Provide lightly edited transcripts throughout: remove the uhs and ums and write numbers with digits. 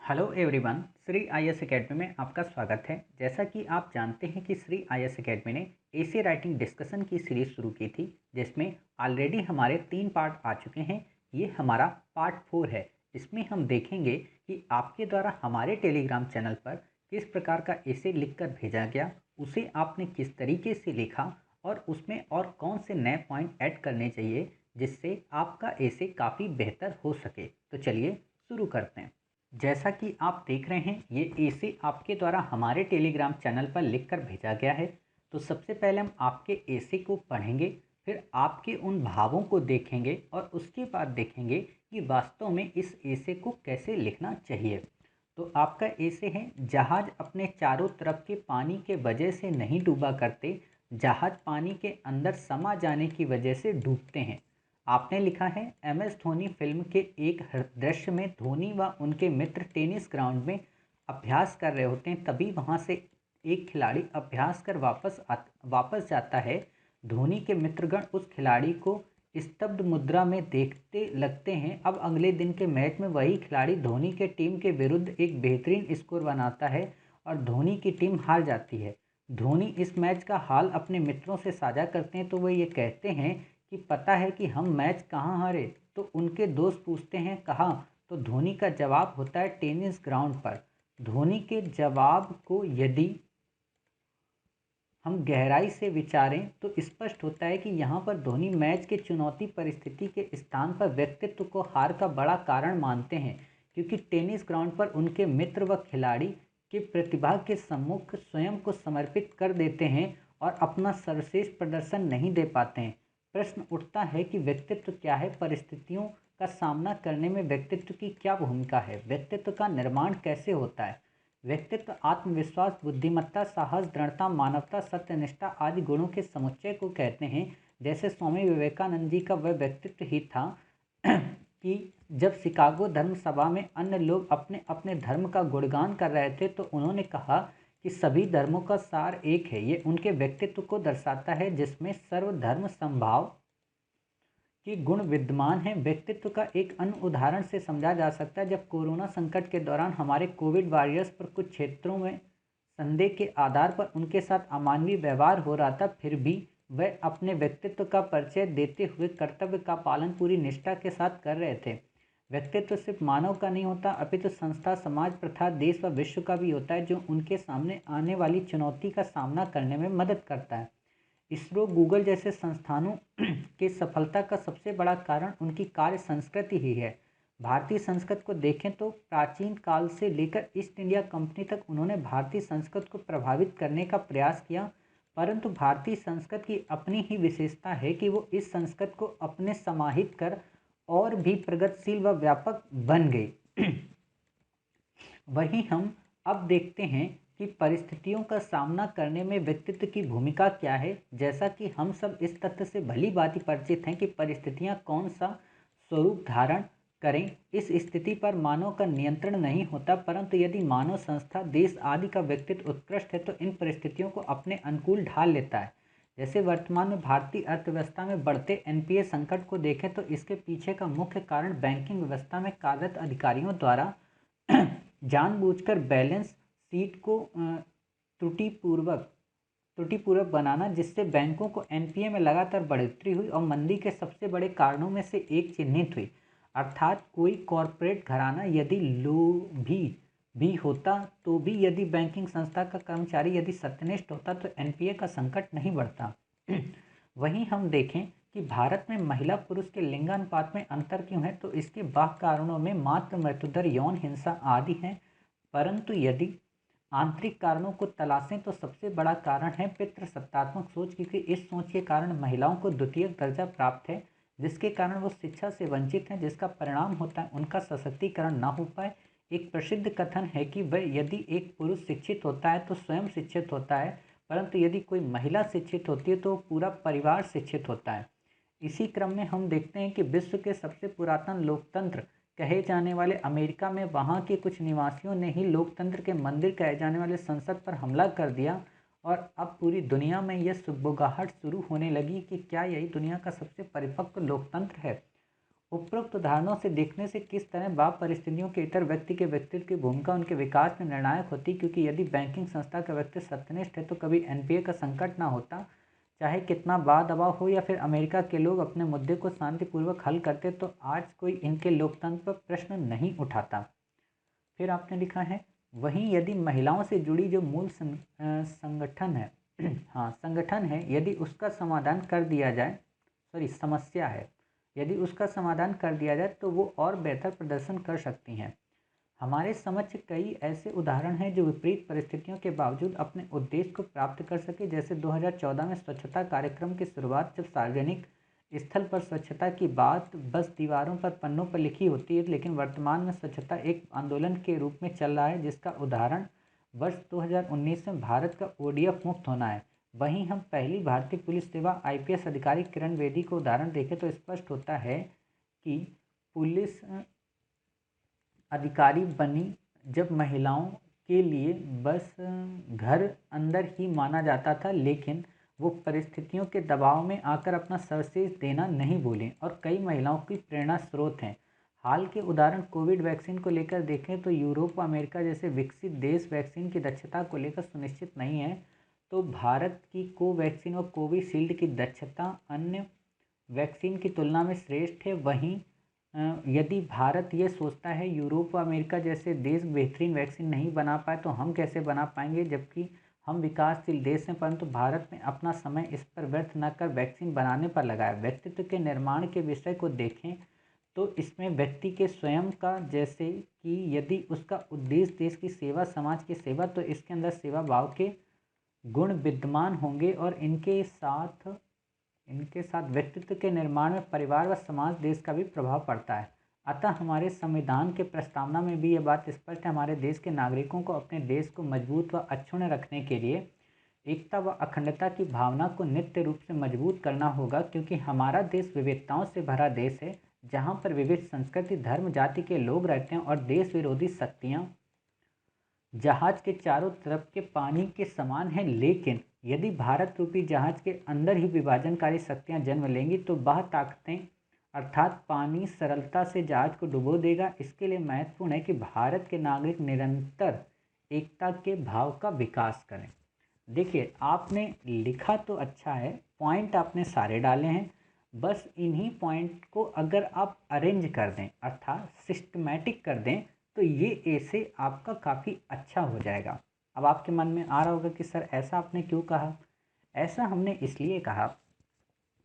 Hello everyone, Shri IAS academy में आपका स्वागत है। जैसा कि आप जानते हैं कि श्री आईएएस एकेडमी ने एसे राइटिंग डिस्कशन की सीरीज शुरू की थी, जिसमें ऑलरेडी हमारे 3 पार्ट आ चुके हैं। ये हमारा पार्ट 4 है। इसमें हम देखेंगे कि आपके द्वारा हमारे टेलीग्राम चैनल पर किस प्रकार का एसे लिखकर भेजा गया, उसे आपने किस तरीके से लिखा और उसमें और कौन से नए पॉइंट ऐड करने चाहिए जिससे आपका एसे काफ़ी बेहतर हो सके। तो चलिए शुरू करते हैं। जैसा कि आप देख रहे हैं, ये एसे आपके द्वारा हमारे टेलीग्राम चैनल पर लिखकर भेजा गया है। तो सबसे पहले हम आपके एसे को पढ़ेंगे, फिर आपके उन भावों को देखेंगे और उसके बाद देखेंगे कि वास्तव में इस एसे को कैसे लिखना चाहिए। तो आपका एसे है, जहाज अपने चारों तरफ के पानी के वजह से नहीं डूबा करते, जहाज पानी के अंदर समा जाने की वजह से डूबते हैं। आपने लिखा है, एमएस धोनी फिल्म के एक दृश्य में धोनी व उनके मित्र टेनिस ग्राउंड में अभ्यास कर रहे होते हैं। तभी वहां से एक खिलाड़ी अभ्यास कर वापस जाता है। धोनी के मित्रगण उस खिलाड़ी को स्तब्ध मुद्रा में देखते लगते हैं। अब अगले दिन के मैच में वही खिलाड़ी धोनी के टीम के विरुद्ध एक बेहतरीन स्कोर बनाता है और धोनी की टीम हार जाती है। धोनी इस मैच का हाल अपने मित्रों से साझा करते हैं, तो वो ये कहते हैं कि पता है कि हम मैच कहाँ हारे। तो उनके दोस्त पूछते हैं कहाँ, तो धोनी का जवाब होता है टेनिस ग्राउंड पर। धोनी के जवाब को यदि हम गहराई से विचारें तो स्पष्ट होता है कि यहाँ पर धोनी मैच के चुनौती परिस्थिति के स्थान पर व्यक्तित्व को हार का बड़ा कारण मानते हैं, क्योंकि टेनिस ग्राउंड पर उनके मित्र व खिलाड़ी के प्रतिभा के सम्मुख स्वयं को समर्पित कर देते हैं और अपना सर्वश्रेष्ठ प्रदर्शन नहीं दे पाते हैं। प्रश्न उठता है कि व्यक्तित्व क्या है, परिस्थितियों का सामना करने में व्यक्तित्व की क्या भूमिका है, व्यक्तित्व का निर्माण कैसे होता है। व्यक्तित्व आत्मविश्वास, बुद्धिमत्ता, साहस, दृढ़ता, मानवता, सत्यनिष्ठा आदि गुणों के समुच्चय को कहते हैं। जैसे स्वामी विवेकानंद जी का वह व्यक्तित्व ही था कि जब शिकागो धर्म सभा में अन्य लोग अपने अपने धर्म का गुणगान कर रहे थे, तो उन्होंने कहा कि सभी धर्मों का सार एक है। ये उनके व्यक्तित्व को दर्शाता है, जिसमें सर्वधर्म समभाव के गुण विद्यमान हैं। व्यक्तित्व का एक अन्य उदाहरण से समझा जा सकता है, जब कोरोना संकट के दौरान हमारे कोविड वॉरियर्स पर कुछ क्षेत्रों में संदेह के आधार पर उनके साथ अमानवीय व्यवहार हो रहा था, फिर भी वह अपने व्यक्तित्व का परिचय देते हुए कर्तव्य का पालन पूरी निष्ठा के साथ कर रहे थे। व्यक्तित्व सिर्फ मानव का नहीं होता, अपितु संस्था, समाज, प्रथा, देश व विश्व का भी होता है, जो उनके सामने आने वाली चुनौती का सामना करने में मदद करता है। इसरो, गूगल जैसे संस्थानों की सफलता का सबसे बड़ा कारण उनकी कार्य संस्कृति ही है। भारतीय संस्कृत को देखें तो प्राचीन काल से लेकर ईस्ट इंडिया कंपनी तक उन्होंने भारतीय संस्कृत को प्रभावित करने का प्रयास किया, परंतु भारतीय संस्कृत की अपनी ही विशेषता है कि वो इस संस्कृत को अपने समाहित कर और भी प्रगतिशील व व्यापक बन गई। वहीं हम अब देखते हैं कि परिस्थितियों का सामना करने में व्यक्तित्व की भूमिका क्या है। जैसा कि हम सब इस तथ्य से भली भांति परिचित हैं कि परिस्थितियां कौन सा स्वरूप धारण करें, इस स्थिति पर मानव का नियंत्रण नहीं होता, परंतु यदि मानव, संस्था, देश आदि का व्यक्तित्व उत्कृष्ट है तो इन परिस्थितियों को अपने अनुकूल ढाल लेता है। जैसे वर्तमान में भारतीय अर्थव्यवस्था में बढ़ते एनपीए संकट को देखें तो इसके पीछे का मुख्य कारण बैंकिंग व्यवस्था में कार्यरत अधिकारियों द्वारा जानबूझकर बैलेंस शीट को त्रुटिपूर्वक त्रुटिपूर्वक बनाना, जिससे बैंकों को एनपीए में लगातार बढ़ोतरी हुई और मंदी के सबसे बड़े कारणों में से एक चिन्हित हुई। अर्थात कोई कॉरपोरेट घराना यदि लोभी भी होता तो भी यदि बैंकिंग संस्था का कर्मचारी यदि सत्यनिष्ठ होता तो एनपीए का संकट नहीं बढ़ता। वहीं हम देखें कि भारत में महिला पुरुष के लिंगानुपात में अंतर क्यों है, तो इसके बाह्य कारणों में मातृ मृत्युदर, यौन हिंसा आदि हैं, परंतु यदि आंतरिक कारणों को तलाशें तो सबसे बड़ा कारण है पितृसत्तात्मक सोच, क्योंकि इस सोच के कारण महिलाओं को द्वितीय दर्जा प्राप्त है, जिसके कारण वो शिक्षा से वंचित हैं, जिसका परिणाम होता है उनका सशक्तिकरण ना हो पाए। एक प्रसिद्ध कथन है कि वह यदि एक पुरुष शिक्षित होता है तो स्वयं शिक्षित होता है, परंतु यदि कोई महिला शिक्षित होती है तो पूरा परिवार शिक्षित होता है। इसी क्रम में हम देखते हैं कि विश्व के सबसे पुरातन लोकतंत्र कहे जाने वाले अमेरिका में वहाँ के कुछ निवासियों ने ही लोकतंत्र के मंदिर कहे जाने वाले संसद पर हमला कर दिया, और अब पूरी दुनिया में यह सुगबुगाहट शुरू होने लगी कि क्या यही दुनिया का सबसे परिपक्व लोकतंत्र है। उपरोक्त उदाहरणों से देखने से किस तरह बाप परिस्थितियों के इतर व्यक्ति के व्यक्तित्व की भूमिका उनके विकास में निर्णायक होती, क्योंकि यदि बैंकिंग संस्था का व्यक्ति सत्यनिष्ठ है तो कभी एनपीए का संकट ना होता। चाहे कितना दबाव हो या फिर अमेरिका के लोग अपने मुद्दे को शांतिपूर्वक हल करते तो आज कोई इनके लोकतंत्र पर प्रश्न नहीं उठाता। फिर आपने लिखा है, वहीं यदि महिलाओं से जुड़ी जो मूल संगठन है हाँ संगठन है, यदि उसका समाधान कर दिया जाए समस्या है, यदि उसका समाधान कर दिया जाए तो वो और बेहतर प्रदर्शन कर सकती हैं। हमारे समक्ष कई ऐसे उदाहरण हैं जो विपरीत परिस्थितियों के बावजूद अपने उद्देश्य को प्राप्त कर सके। जैसे 2014 में स्वच्छता कार्यक्रम की शुरुआत जब सार्वजनिक स्थल पर स्वच्छता की बात बस दीवारों पर पन्नों पर लिखी होती है, लेकिन वर्तमान में स्वच्छता एक आंदोलन के रूप में चल रहा है, जिसका उदाहरण वर्ष 2019 में भारत का ओडीएफ मुक्त होना है। वहीं हम पहली भारतीय पुलिस सेवा आईपीएस अधिकारी किरण बेदी को उदाहरण देखें तो स्पष्ट होता है कि पुलिस अधिकारी बनी जब महिलाओं के लिए बस घर अंदर ही माना जाता था, लेकिन वो परिस्थितियों के दबाव में आकर अपना सर्वश्रेष देना नहीं भूलें और कई महिलाओं की प्रेरणा स्रोत हैं। हाल के उदाहरण कोविड वैक्सीन को लेकर देखें तो यूरोप व अमेरिका जैसे विकसित देश वैक्सीन की दक्षता को लेकर सुनिश्चित नहीं है, तो भारत की कोवैक्सीन और कोविशील्ड की दक्षता अन्य वैक्सीन की तुलना में श्रेष्ठ है। वहीं यदि भारत ये सोचता है यूरोप व अमेरिका जैसे देश बेहतरीन वैक्सीन नहीं बना पाए तो हम कैसे बना पाएंगे, जबकि हम विकासशील देश हैं, परंतु भारत में अपना समय इस पर व्यर्थ न कर वैक्सीन बनाने पर लगाए। व्यक्तित्व के निर्माण के विषय को देखें तो इसमें व्यक्ति के स्वयं का, जैसे कि यदि उसका उद्देश्य देश की सेवा, समाज की सेवा, तो इसके अंदर सेवा भाव के गुण विद्यमान होंगे और इनके साथ व्यक्तित्व के निर्माण में परिवार व समाज देश का भी प्रभाव पड़ता है। अतः हमारे संविधान के प्रस्तावना में भी यह बात स्पष्ट है, हमारे देश के नागरिकों को अपने देश को मजबूत व अक्षुण्ण रखने के लिए एकता व अखंडता की भावना को नित्य रूप से मजबूत करना होगा, क्योंकि हमारा देश विविधताओं से भरा देश है, जहाँ पर विविध संस्कृति, धर्म, जाति के लोग रहते हैं और देश विरोधी शक्तियाँ जहाज के चारों तरफ के पानी के समान है। लेकिन यदि भारत रूपी जहाज के अंदर ही विभाजनकारी शक्तियां जन्म लेंगी तो वह ताकतें अर्थात पानी सरलता से जहाज को डुबो देगा। इसके लिए महत्वपूर्ण है कि भारत के नागरिक निरंतर एकता के भाव का विकास करें। देखिए, आपने लिखा तो अच्छा है, पॉइंट आपने सारे डाले हैं, बस इन्हीं पॉइंट को अगर आप अरेंज कर दें अर्थात सिस्टमेटिक कर दें तो ये ऐसे आपका काफ़ी अच्छा हो जाएगा। अब आपके मन में आ रहा होगा कि सर ऐसा आपने क्यों कहा। ऐसा हमने इसलिए कहा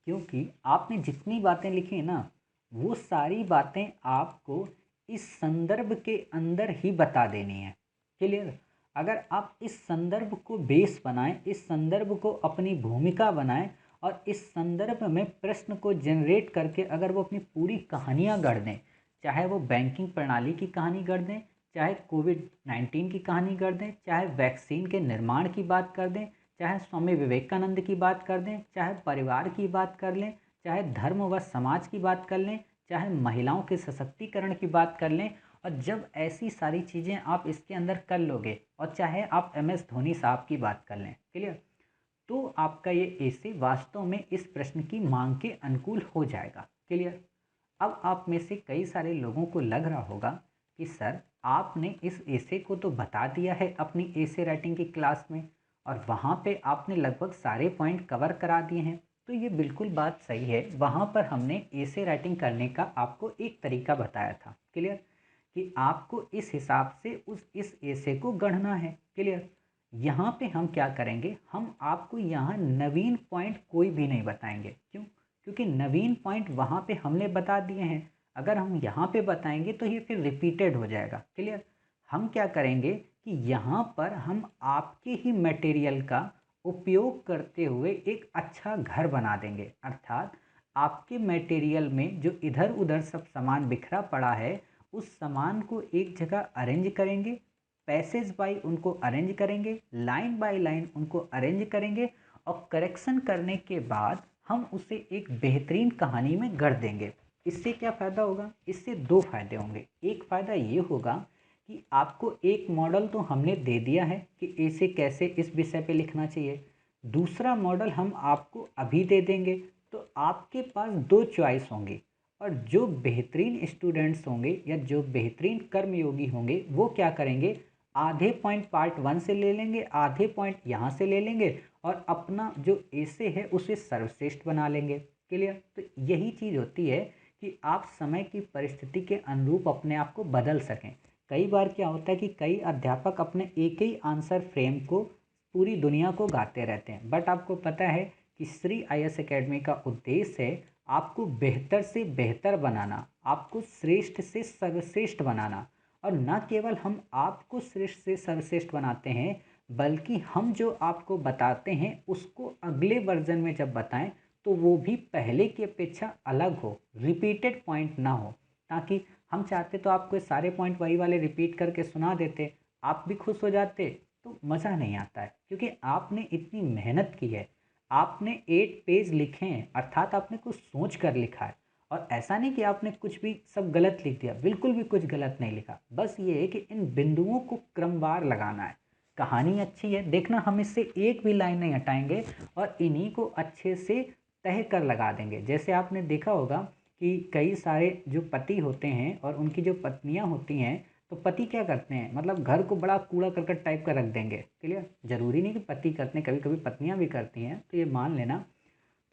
क्योंकि आपने जितनी बातें लिखी हैं ना, वो सारी बातें आपको इस संदर्भ के अंदर ही बता देनी है। क्लियर? अगर आप इस संदर्भ को बेस बनाएं, इस संदर्भ को अपनी भूमिका बनाएं और इस संदर्भ में प्रश्न को जनरेट करके अगर वो अपनी पूरी कहानियाँ गढ़ दें, चाहे वो बैंकिंग प्रणाली की कहानी गढ़ दें, चाहे कोविड-19 की कहानी कर दें, चाहे वैक्सीन के निर्माण की बात कर दें, चाहे स्वामी विवेकानंद की बात कर दें, चाहे परिवार की बात कर लें, चाहे धर्म व समाज की बात कर लें, चाहे महिलाओं के सशक्तिकरण की बात कर लें, और जब ऐसी सारी चीज़ें आप इसके अंदर कर लोगे और चाहे आप एमएस धोनी साहब की बात कर लें, क्लियर, तो आपका ये एसे वास्तव में इस प्रश्न की मांग के अनुकूल हो जाएगा। क्लियर? अब आप में से कई सारे लोगों को लग रहा होगा कि सर आपने इस एसे को तो बता दिया है अपनी एसे राइटिंग की क्लास में और वहाँ पे आपने लगभग सारे पॉइंट कवर करा दिए हैं। तो ये बिल्कुल बात सही है, वहाँ पर हमने एसे राइटिंग करने का आपको एक तरीका बताया था। क्लियर? कि आपको इस हिसाब से इस एसे को गढ़ना है। क्लियर? यहाँ पे हम क्या करेंगे, हम आपको यहाँ नवीन पॉइंट कोई भी नहीं बताएंगे। क्यों? क्योंकि नवीन पॉइंट वहाँ पे हमने बता दिए हैं। अगर हम यहाँ पे बताएंगे तो ये फिर रिपीटेड हो जाएगा। क्लियर? हम क्या करेंगे कि यहाँ पर हम आपके ही मटेरियल का उपयोग करते हुए एक अच्छा घर बना देंगे, अर्थात आपके मटेरियल में जो इधर उधर सब सामान बिखरा पड़ा है उस सामान को एक जगह अरेंज करेंगे, पैसेज बाय उनको अरेंज करेंगे, लाइन बाय लाइन उनको अरेंज करेंगे और करेक्शन करने के बाद हम उसे एक बेहतरीन कहानी में गढ़ देंगे। इससे क्या फ़ायदा होगा? इससे दो फायदे होंगे। एक फ़ायदा ये होगा कि आपको एक मॉडल तो हमने दे दिया है कि इसे कैसे इस विषय पे लिखना चाहिए, दूसरा मॉडल हम आपको अभी दे देंगे तो आपके पास दो चॉइस होंगी। और जो बेहतरीन स्टूडेंट्स होंगे या जो बेहतरीन कर्मयोगी होंगे वो क्या करेंगे, आधे पॉइंट पार्ट 1 से ले लेंगे, आधे पॉइंट यहाँ से ले लेंगे और अपना जो ऐसे है उसे सर्वश्रेष्ठ बना लेंगे। क्लियर। तो यही चीज़ होती है कि आप समय की परिस्थिति के अनुरूप अपने आप को बदल सकें। कई बार क्या होता है कि कई अध्यापक अपने एक ही आंसर फ्रेम को पूरी दुनिया को गाते रहते हैं, बट आपको पता है कि श्री IAS एकेडमी का उद्देश्य है आपको बेहतर से बेहतर बनाना, आपको श्रेष्ठ से सर्वश्रेष्ठ बनाना। और न केवल हम आपको श्रेष्ठ से सर्वश्रेष्ठ बनाते हैं, बल्कि हम जो आपको बताते हैं उसको अगले वर्जन में जब बताएं तो वो भी पहले की अपेक्षा अलग हो, रिपीटेड पॉइंट ना हो। ताकि हम चाहते तो आपको सारे पॉइंट वही वाले रिपीट करके सुना देते, आप भी खुश हो जाते, तो मज़ा नहीं आता है। क्योंकि आपने इतनी मेहनत की है, आपने 8 पेज लिखे हैं, अर्थात आपने कुछ सोच कर लिखा है। और ऐसा नहीं कि आपने कुछ भी सब गलत लिख दिया, बिल्कुल भी कुछ गलत नहीं लिखा। बस ये है कि इन बिंदुओं को क्रमवार लगाना है। कहानी अच्छी है, देखना हम इससे एक भी लाइन नहीं हटाएंगे और इन्हीं को अच्छे से तह कर लगा देंगे। जैसे आपने देखा होगा कि कई सारे जो पति होते हैं और उनकी जो पत्नियां होती हैं, तो पति क्या करते हैं, मतलब घर को बड़ा कूड़ा करकट टाइप का रख देंगे। क्लियर। जरूरी नहीं कि पति करते हैं, कभी कभी पत्नियां भी करती हैं, तो ये मान लेना।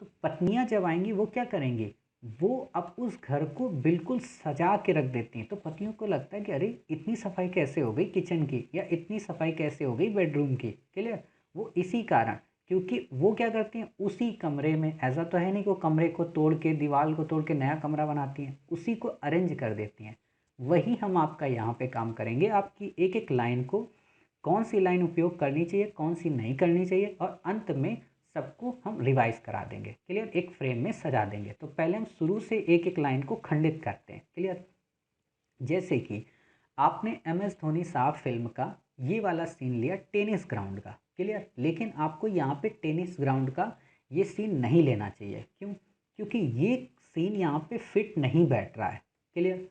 तो पत्नियां जब आएंगी वो क्या करेंगी, वो अब उस घर को बिल्कुल सजा के रख देती हैं। तो पतियों को लगता है कि अरे इतनी सफाई कैसे हो गई किचन की, या इतनी सफाई कैसे हो गई बेडरूम की। क्लियर। वो इसी कारण, क्योंकि वो क्या करती हैं उसी कमरे में, ऐसा तो है नहीं कि वो कमरे को तोड़ के, दीवार को तोड़ के नया कमरा बनाती हैं, उसी को अरेंज कर देती हैं। वही हम आपका यहाँ पे काम करेंगे, आपकी एक एक लाइन को, कौन सी लाइन उपयोग करनी चाहिए, कौन सी नहीं करनी चाहिए, और अंत में सबको हम रिवाइज करा देंगे। क्लियर। एक फ्रेम में सजा देंगे। तो पहले हम शुरू से एक एक लाइन को खंडित करते हैं। क्लियर। जैसे कि आपने MS धोनी साहब फिल्म का ये वाला सीन लिया टेनिस ग्राउंड का। क्लियर। लेकिन आपको यहाँ पे टेनिस ग्राउंड का ये सीन नहीं लेना चाहिए। क्यों? क्योंकि ये सीन यहाँ पे फिट नहीं बैठ रहा है। क्लियर।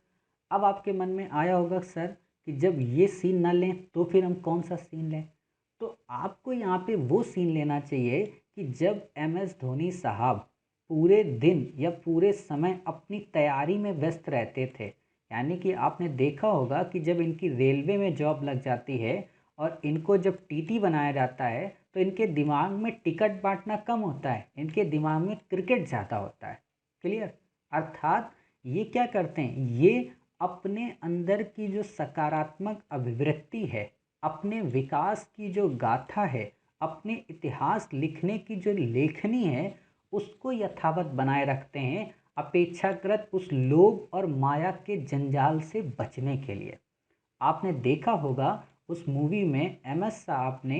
अब आपके मन में आया होगा सर कि जब ये सीन ना लें तो फिर हम कौन सा सीन लें। तो आपको यहाँ पे वो सीन लेना चाहिए कि जब MS धोनी साहब पूरे दिन या पूरे समय अपनी तैयारी में व्यस्त रहते थे। यानी कि आपने देखा होगा कि जब इनकी रेलवे में जॉब लग जाती है और इनको जब TT बनाया जाता है, तो इनके दिमाग में टिकट बांटना कम होता है, इनके दिमाग में क्रिकेट ज़्यादा होता है। क्लियर। अर्थात ये क्या करते हैं, ये अपने अंदर की जो सकारात्मक अभिवृत्ति है, अपने विकास की जो गाथा है, अपने इतिहास लिखने की जो लेखनी है, उसको यथावत बनाए रखते हैं, अपेक्षाकृत उस लोभ और माया के जंजाल से बचने के लिए। आपने देखा होगा उस मूवी में MS साहब ने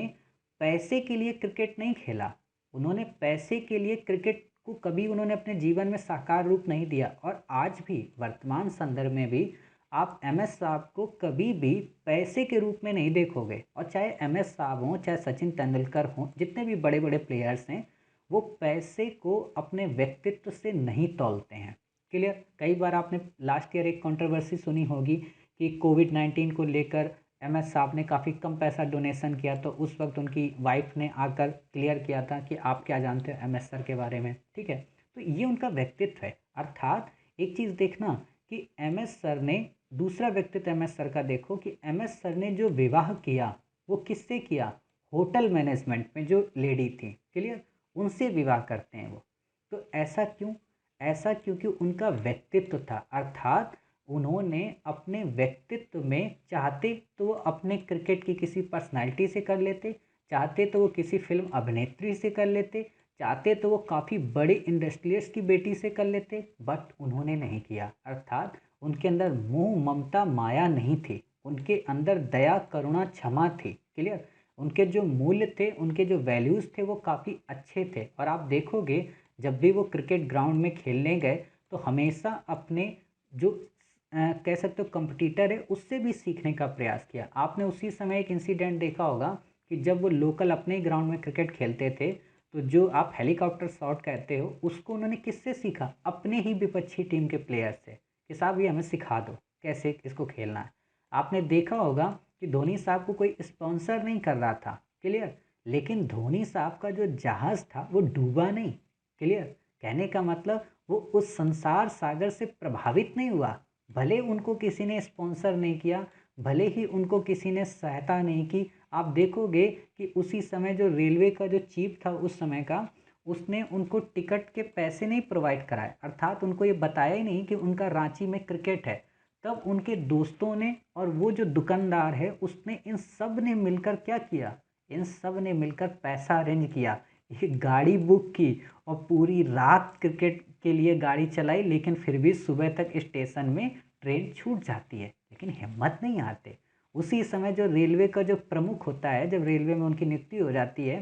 पैसे के लिए क्रिकेट नहीं खेला, उन्होंने पैसे के लिए क्रिकेट को कभी उन्होंने अपने जीवन में साकार रूप नहीं दिया। और आज भी वर्तमान संदर्भ में भी आप MS साहब को कभी भी पैसे के रूप में नहीं देखोगे। और चाहे MS साहब हों, चाहे सचिन तेंदुलकर हों, जितने भी बड़े बड़े प्लेयर्स हैं, वो पैसे को अपने व्यक्तित्व से नहीं तौलते हैं। क्लियर। कई बार आपने लास्ट ईयर एक कंट्रोवर्सी सुनी होगी कि कोविड-19 को लेकर MS साहब ने काफ़ी कम पैसा डोनेशन किया, तो उस वक्त उनकी वाइफ ने आकर क्लियर किया था कि आप क्या जानते हो MS सर के बारे में। ठीक है। तो ये उनका व्यक्तित्व है। अर्थात एक चीज़ देखना कि MS सर ने, दूसरा व्यक्तित्व MS सर का देखो कि MS सर ने जो विवाह किया वो किससे किया, होटल मैनेजमेंट में जो लेडी थी। क्लियर। उनसे विवाह करते हैं वो। तो ऐसा क्यों? ऐसा क्योंकि उनका व्यक्तित्व था। अर्थात उन्होंने अपने व्यक्तित्व में, चाहते तो वो अपने क्रिकेट की किसी पर्सनालिटी से कर लेते, चाहते तो वो किसी फिल्म अभिनेत्री से कर लेते, चाहते तो वो काफ़ी बड़े इंडस्ट्रियलिस्ट की बेटी से कर लेते, बट उन्होंने नहीं किया। अर्थात उनके अंदर मोह ममता माया नहीं थी, उनके अंदर दया करुणा क्षमा थी। क्लियर। उनके जो मूल्य थे, उनके जो वैल्यूज़ थे, वो काफ़ी अच्छे थे। और आप देखोगे जब भी वो क्रिकेट ग्राउंड में खेलने गए तो हमेशा अपने जो कह सकते हो कंपटीटर है उससे भी सीखने का प्रयास किया। आपने उसी समय एक इंसिडेंट देखा होगा कि जब वो लोकल अपने ही ग्राउंड में क्रिकेट खेलते थे, तो जो आप हेलीकॉप्टर शॉट कहते हो उसको उन्होंने किससे सीखा, अपने ही विपक्षी टीम के प्लेयर से, कि साहब ये हमें सिखा दो कैसे इसको खेलना है। आपने देखा होगा कि धोनी साहब को कोई स्पॉन्सर नहीं कर रहा था। क्लियर। लेकिन धोनी साहब का जो जहाज़ था वो डूबा नहीं। क्लियर। कहने का मतलब वो उस संसार सागर से प्रभावित नहीं हुआ। भले उनको किसी ने स्पॉन्सर नहीं किया, भले ही उनको किसी ने सहायता नहीं की। आप देखोगे कि उसी समय जो रेलवे का जो चीफ था उस समय का, उसने उनको टिकट के पैसे नहीं प्रोवाइड कराए, अर्थात उनको ये बताया ही नहीं कि उनका रांची में क्रिकेट है। तब उनके दोस्तों ने और वो जो दुकानदार है उसने, इन सब ने मिलकर क्या किया, इन सब ने मिलकर पैसा अरेंज किया, एक गाड़ी बुक की और पूरी रात क्रिकेट के लिए गाड़ी चलाई। लेकिन फिर भी सुबह तक स्टेशन में ट्रेन छूट जाती है, लेकिन हिम्मत नहीं हारते। उसी समय जो रेलवे का जो प्रमुख होता है, जब रेलवे में उनकी नियुक्ति हो जाती है,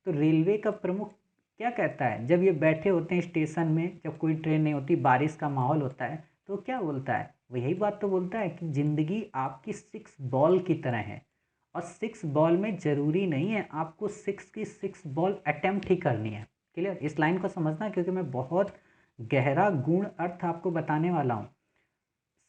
तो रेलवे का प्रमुख क्या कहता है, जब ये बैठे होते हैं स्टेशन में, जब कोई ट्रेन नहीं होती, बारिश का माहौल होता है, तो क्या बोलता है, वो यही बात तो बोलता है कि ज़िंदगी आपकी 6 बॉल की तरह है, और 6 बॉल में ज़रूरी नहीं है आपको 6 की 6 बॉल अटेम्प्ट ही करनी है। क्लियर? इस लाइन को समझना, क्योंकि मैं बहुत गहरा गुण अर्थ आपको बताने वाला हूँ।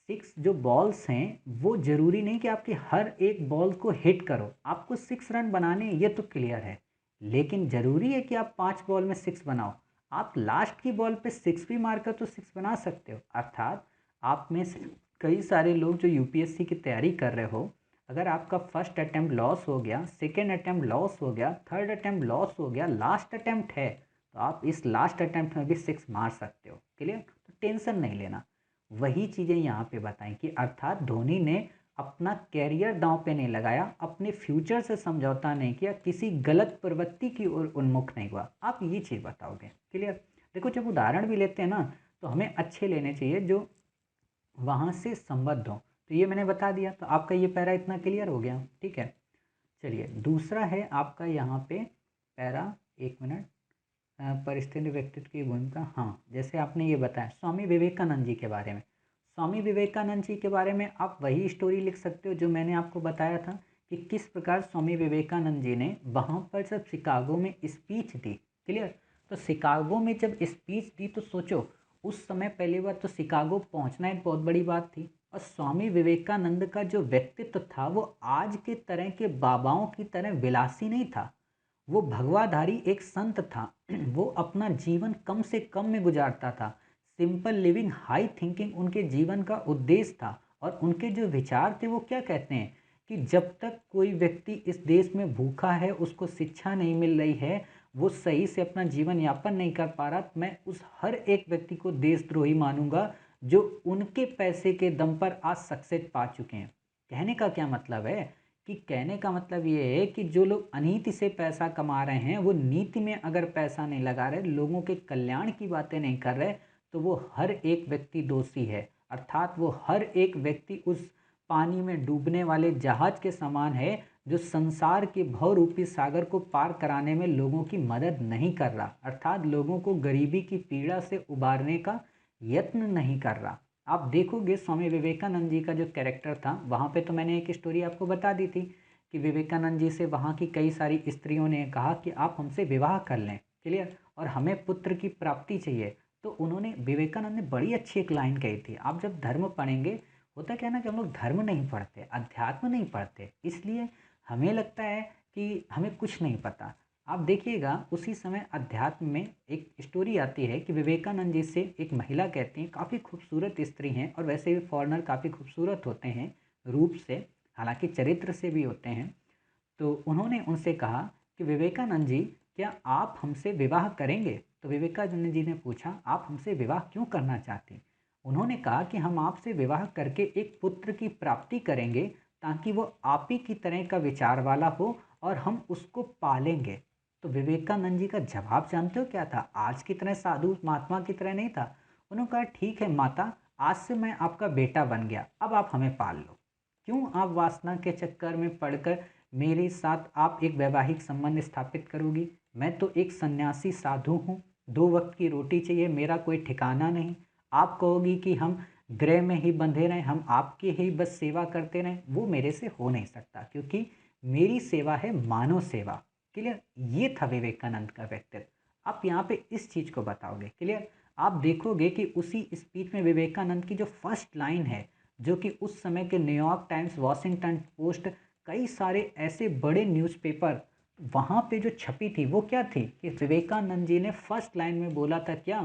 6 जो बॉल्स हैं वो ज़रूरी नहीं कि आपकी हर एक बॉल को हिट करो, आपको 6 रन बनाने हैं, ये तो क्लियर है। लेकिन ज़रूरी है कि आप 5 बॉल में 6 बनाओ। आप लास्ट की बॉल पे 6 भी मारकर तो 6 बना सकते हो। अर्थात आप में से कई सारे लोग जो यूपीएससी की तैयारी कर रहे हो, अगर आपका फर्स्ट अटैम्प्ट लॉस हो गया, सेकेंड अटैम्प्ट लॉस हो गया, थर्ड अटैम्प्ट लॉस हो गया, लास्ट अटैम्प्ट है, तो आप इस लास्ट अटैम्प्ट में भी 6 मार सकते हो। क्लियर? तो टेंशन नहीं लेना। वही चीज़ें यहाँ पे बताएं कि अर्थात धोनी ने अपना कैरियर दांव पे नहीं लगाया, अपने फ्यूचर से समझौता नहीं किया, किसी गलत प्रवृत्ति की ओर उन्मुख नहीं हुआ। आप ये चीज़ बताओगे। क्लियर? देखो, जब उदाहरण भी लेते हैं ना, तो हमें अच्छे लेने चाहिए जो वहाँ से संबद्ध हो। तो ये मैंने बता दिया, तो आपका ये पैरा इतना क्लियर हो गया। ठीक है, चलिए दूसरा है आपका यहाँ पे पैरा, एक मिनट, परिस्थिति व्यक्तित्व की भूमिका। हाँ, जैसे आपने ये बताया स्वामी विवेकानंद जी के बारे में, स्वामी विवेकानंद जी के बारे में आप वही स्टोरी लिख सकते हो जो मैंने आपको बताया था कि किस प्रकार स्वामी विवेकानंद जी ने वहाँ पर जब शिकागो में स्पीच दी। क्लियर? तो शिकागो में जब स्पीच दी तो सोचो, उस समय पहली बार तो शिकागो पहुँचना एक बहुत बड़ी बात थी, और स्वामी विवेकानंद का जो व्यक्तित्व था वो आज के तरह के बाबाओं की तरह विलासी नहीं था। वो भगवाधारी एक संत था। वो अपना जीवन कम से कम में गुजारता था। सिंपल लिविंग हाई थिंकिंग उनके जीवन का उद्देश्य था। और उनके जो विचार थे वो क्या कहते हैं कि जब तक कोई व्यक्ति इस देश में भूखा है, उसको शिक्षा नहीं मिल रही है, वो सही से अपना जीवन यापन नहीं कर पा रहा, मैं उस हर एक व्यक्ति को देशद्रोही मानूंगा जो उनके पैसे के दम पर आज सक्सेस पा चुके हैं। कहने का क्या मतलब है कि कहने का मतलब ये है कि जो लोग अनीति से पैसा कमा रहे हैं, वो नीति में अगर पैसा नहीं लगा रहे, लोगों के कल्याण की बातें नहीं कर रहे, तो वो हर एक व्यक्ति दोषी है। अर्थात वो हर एक व्यक्ति उस पानी में डूबने वाले जहाज के समान है जो संसार के भवरूपी सागर को पार कराने में लोगों की मदद नहीं कर रहा, अर्थात लोगों को गरीबी की पीड़ा से उबारने का यत्न नहीं कर रहा। आप देखोगे स्वामी विवेकानंद जी का जो कैरेक्टर था, वहाँ पे तो मैंने एक स्टोरी आपको बता दी थी कि विवेकानंद जी से वहाँ की कई सारी स्त्रियों ने कहा कि आप हमसे विवाह कर लें। क्लियर? और हमें पुत्र की प्राप्ति चाहिए। तो उन्होंने, विवेकानंद ने बड़ी अच्छी एक लाइन कही थी, आप जब धर्म पढ़ेंगे, होता क्या है ना कि हम लोग धर्म नहीं पढ़ते, अध्यात्म नहीं पढ़ते, इसलिए हमें लगता है कि हमें कुछ नहीं पता। आप देखिएगा उसी समय अध्यात्म में एक स्टोरी आती है कि विवेकानंद जी से एक महिला कहती हैं, काफ़ी खूबसूरत स्त्री हैं, और वैसे भी फॉरेनर काफ़ी खूबसूरत होते हैं रूप से, हालांकि चरित्र से भी होते हैं। तो उन्होंने उनसे कहा कि विवेकानंद जी, क्या आप हमसे विवाह करेंगे? तो विवेकानंद जी ने पूछा, आप हमसे विवाह क्यों करना चाहते हैं? उन्होंने कहा कि हम आपसे विवाह करके एक पुत्र की प्राप्ति करेंगे, ताकि वो आप ही की तरह का विचार वाला हो और हम उसको पालेंगे। तो विवेकानंद जी का जवाब जानते हो क्या था? आज की तरह साधु महात्मा की तरह नहीं था। उन्होंने कहा, ठीक है माता, आज से मैं आपका बेटा बन गया, अब आप हमें पाल लो। क्यों आप वासना के चक्कर में पड़कर मेरे साथ आप एक वैवाहिक संबंध स्थापित करोगी? मैं तो एक सन्यासी साधु हूँ, 2 वक्त की रोटी चाहिए, मेरा कोई ठिकाना नहीं। आप कहोगी कि हम गृह में ही बंधे रहें, हम आपकी ही बस सेवा करते रहें, वो मेरे से हो नहीं सकता, क्योंकि मेरी सेवा है मानव सेवा। क्लियर? ये था विवेकानंद का व्यक्तित्व। आप यहाँ पे इस चीज़ को बताओगे। क्लियर? आप देखोगे कि उसी स्पीच में विवेकानंद की जो फर्स्ट लाइन है, जो कि उस समय के न्यूयॉर्क टाइम्स, वॉशिंगटन पोस्ट, कई सारे ऐसे बड़े न्यूज़पेपर, वहाँ पे जो छपी थी वो क्या थी कि विवेकानंद जी ने फर्स्ट लाइन में बोला था क्या,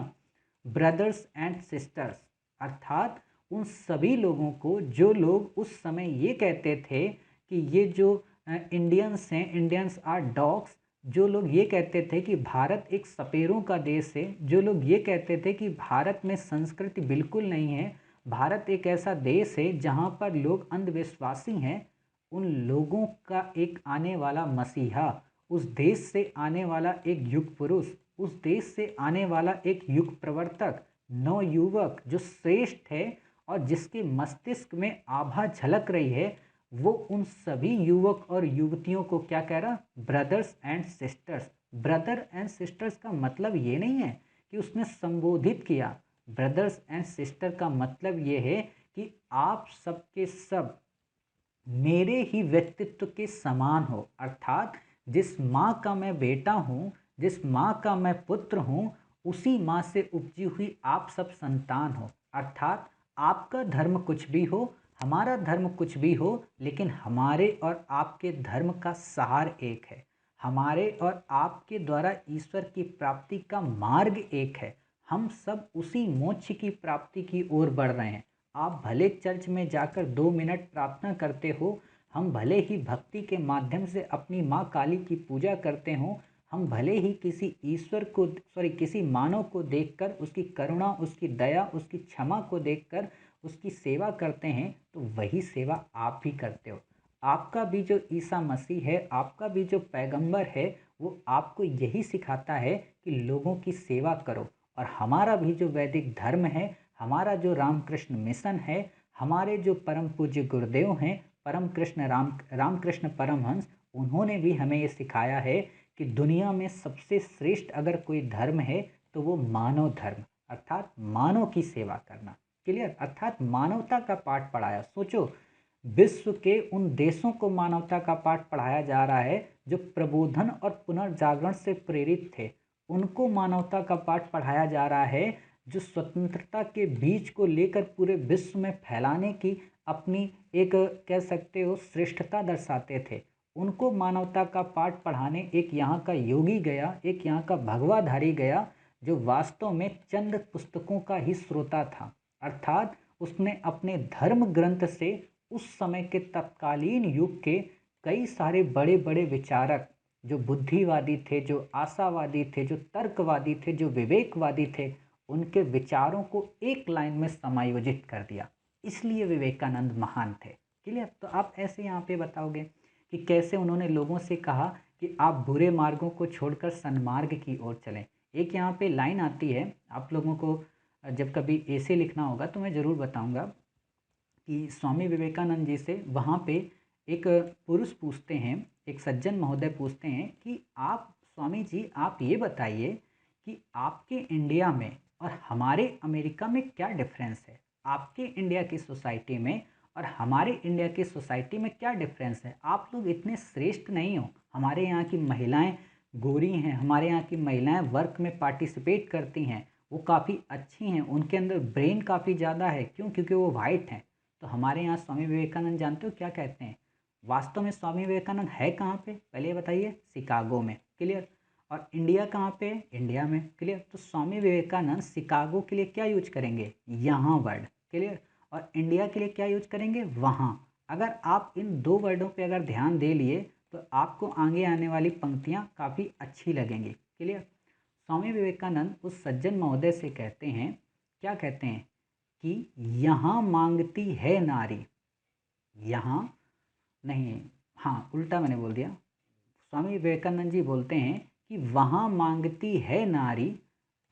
ब्रदर्स एंड सिस्टर्स, अर्थात उन सभी लोगों को जो लोग उस समय ये कहते थे कि ये जो इंडियंस हैं, इंडियंस आर डॉग्स, जो लोग ये कहते थे कि भारत एक सपेरों का देश है, जो लोग ये कहते थे कि भारत में संस्कृति बिल्कुल नहीं है, भारत एक ऐसा देश है जहाँ पर लोग अंधविश्वासी हैं, उन लोगों का एक आने वाला मसीहा, उस देश से आने वाला एक युग पुरुष, उस देश से आने वाला एक युग प्रवर्तक, नवयुवक जो श्रेष्ठ है और जिसके मस्तिष्क में आभा झलक रही है, वो उन सभी युवक और युवतियों को क्या कह रहा, brothers and sisters. Brother and sisters का मतलब ये नहीं है कि उसने संबोधित किया, ब्रदर्स एंड सिस्टर का मतलब ये है कि आप सबके सब मेरे ही व्यक्तित्व के समान हो, अर्थात जिस माँ का मैं बेटा हूँ, जिस माँ का मैं पुत्र हूँ, उसी माँ से उपजी हुई आप सब संतान हो। अर्थात आपका धर्म कुछ भी हो, हमारा धर्म कुछ भी हो, लेकिन हमारे और आपके धर्म का सार एक है, हमारे और आपके द्वारा ईश्वर की प्राप्ति का मार्ग एक है, हम सब उसी मोक्ष की प्राप्ति की ओर बढ़ रहे हैं। आप भले चर्च में जाकर 2 मिनट प्रार्थना करते हो, हम भले ही भक्ति के माध्यम से अपनी माँ काली की पूजा करते हो, हम भले ही किसी ईश्वर को किसी मानव को देखकर उसकी करुणा, उसकी दया, उसकी क्षमा को देखकर उसकी सेवा करते हैं, तो वही सेवा आप भी करते हो। आपका भी जो ईसा मसीह है, आपका भी जो पैगंबर है, वो आपको यही सिखाता है कि लोगों की सेवा करो। और हमारा भी जो वैदिक धर्म है, हमारा जो रामकृष्ण मिशन है, हमारे जो परम पूज्य गुरुदेव हैं, परम कृष्ण रामकृष्ण परमहंस, उन्होंने भी हमें ये सिखाया है कि दुनिया में सबसे श्रेष्ठ अगर कोई धर्म है तो वो मानव धर्म, अर्थात मानव की सेवा करना। क्लियर? अर्थात मानवता का पाठ पढ़ाया। सोचो, विश्व के उन देशों को मानवता का पाठ पढ़ाया जा रहा है जो प्रबोधन और पुनर्जागरण से प्रेरित थे, उनको मानवता का पाठ पढ़ाया जा रहा है जो स्वतंत्रता के बीज को लेकर पूरे विश्व में फैलाने की अपनी एक कह सकते हो श्रेष्ठता दर्शाते थे, उनको मानवता का पाठ पढ़ाने एक यहाँ का योगी गया, एक यहाँ का भगवाधारी गया, जो वास्तव में चंद पुस्तकों का ही श्रोता था। अर्थात उसने अपने धर्म ग्रंथ से उस समय के तत्कालीन युग के कई सारे बड़े बड़े विचारक जो बुद्धिवादी थे, जो आशावादी थे, जो तर्कवादी थे, जो विवेकवादी थे, उनके विचारों को एक लाइन में समायोजित कर दिया। इसलिए विवेकानंद महान थे। क्लियर? तो आप ऐसे यहाँ पे बताओगे कि कैसे उन्होंने लोगों से कहा कि आप बुरे मार्गों को छोड़कर सन्मार्ग की ओर चलें। एक यहाँ पे लाइन आती है, आप लोगों को जब कभी ऐसे लिखना होगा तो मैं ज़रूर बताऊँगा कि स्वामी विवेकानंद जी से वहाँ पे एक पुरुष पूछते हैं, एक सज्जन महोदय पूछते हैं कि आप स्वामी जी, आप ये बताइए कि आपके इंडिया में और हमारे अमेरिका में क्या डिफरेंस है, आपके इंडिया की सोसाइटी में और हमारे इंडिया की सोसाइटी में क्या डिफरेंस है, आप लोग इतने श्रेष्ठ नहीं हो, हमारे यहाँ की महिलाएं गोरी हैं, हमारे यहाँ की महिलाएं वर्क में पार्टिसिपेट करती हैं, वो काफ़ी अच्छी हैं, उनके अंदर ब्रेन काफ़ी ज़्यादा है, क्यों? क्योंकि वो वाइट हैं। तो हमारे यहाँ स्वामी विवेकानंद जानते हो क्या कहते हैं? वास्तव में स्वामी विवेकानंद है कहाँ पे, पहले ये बताइए? शिकागो में। क्लियर? और इंडिया कहाँ पे है? इंडिया में। क्लियर? तो स्वामी विवेकानंद शिकागो के लिए क्या यूज करेंगे? यहाँ वर्ड। क्लियर? और इंडिया के लिए क्या यूज करेंगे? वहाँ। अगर आप इन दो वर्डों पे अगर ध्यान दे लिए तो आपको आगे आने वाली पंक्तियाँ काफ़ी अच्छी लगेंगी। क्लियर? स्वामी विवेकानंद उस सज्जन महोदय से कहते हैं, क्या कहते हैं कि यहाँ मांगती है नारी, यहाँ नहीं, हाँ उल्टा मैंने बोल दिया। स्वामी विवेकानंद जी बोलते हैं कि वहाँ मांगती है नारी